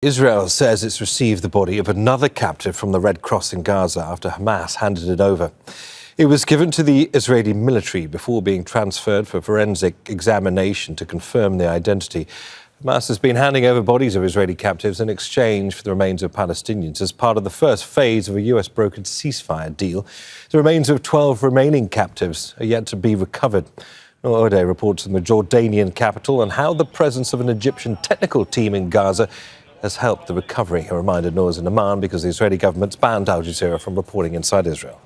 Israel says it's received the body of another captive from the Red Cross in Gaza after Hamas handed it over. It was given to the Israeli military before being transferred for forensic examination to confirm the identity. Hamas has been handing over bodies of Israeli captives in exchange for the remains of Palestinians as part of the first phase of a US-brokered ceasefire deal. The remains of 12 remaining captives are yet to be recovered. Nour Odeh reports from the Jordanian capital on how the presence of an Egyptian technical team in Gaza has helped the recovery. A reminder, Nour's in Amman because the Israeli government's banned Al Jazeera from reporting inside Israel.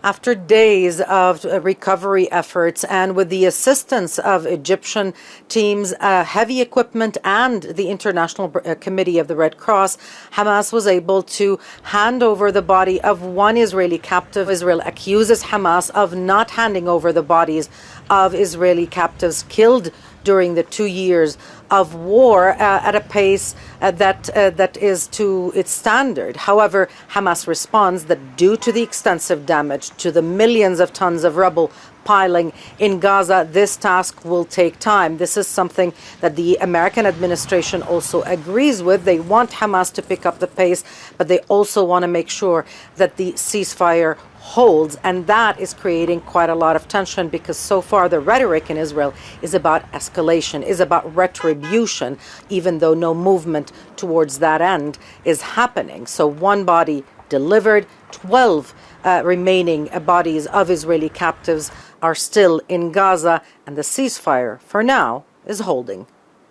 After days of recovery efforts and with the assistance of Egyptian teams, heavy equipment and the International Committee of the Red Cross, Hamas was able to hand over the body of one Israeli captive. Israel accuses Hamas of not handing over the bodies of Israeli captives killed during the 2 years of war at a pace that is to its standard. However, Hamas responds that due to the extensive damage, to the millions of tons of rubble piling in Gaza, this task will take time. This is something that the American administration also agrees with. They want Hamas to pick up the pace, but they also want to make sure that the ceasefire holds, and that is creating quite a lot of tension because so far the rhetoric in Israel is about escalation, is about retribution, even though no movement towards that end is happening. So one body delivered, 12 remaining bodies of Israeli captives are still in Gaza, and the ceasefire for now is holding.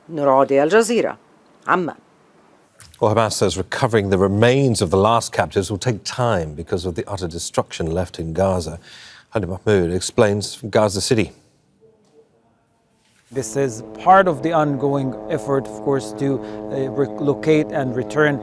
Nour, Al Jazeera, Amman. Well, Hamas says recovering the remains of the last captives will take time because of the utter destruction left in Gaza. Hani Mahmoud explains from Gaza City. This is part of the ongoing effort, of course, to locate and return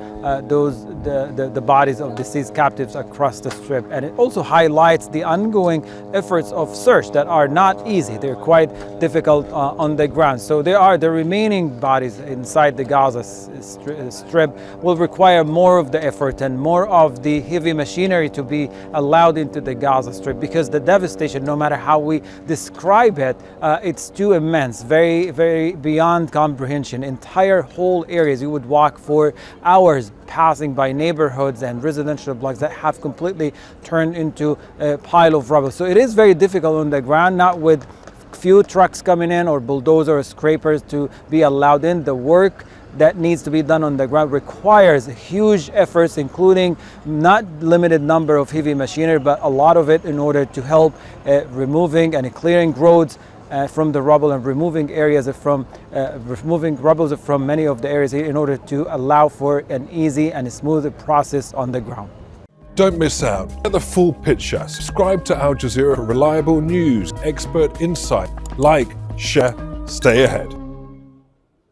the bodies of deceased captives across the Strip. And it also highlights the ongoing efforts of search that are not easy. They're quite difficult on the ground. So the remaining bodies inside the Gaza Strip will require more of the effort and more of the heavy machinery to be allowed into the Gaza Strip because the devastation, no matter how we describe it, it's too immense. Very, very beyond comprehension. Entire whole areas, you would walk for hours passing by neighborhoods and residential blocks that have completely turned into a pile of rubble. So it is very difficult on the ground, not with few trucks coming in or bulldozers or scrapers to be allowed in. The work that needs to be done on the ground requires huge efforts, including not limited number of heavy machinery, but a lot of it in order to help removing and clearing roads from the rubble and removing rubble from many of the areas in order to allow for an easy and smooth process on the ground. Don't miss out. Get the full picture. Subscribe to Al Jazeera for reliable news, expert insight. Like, share, stay ahead.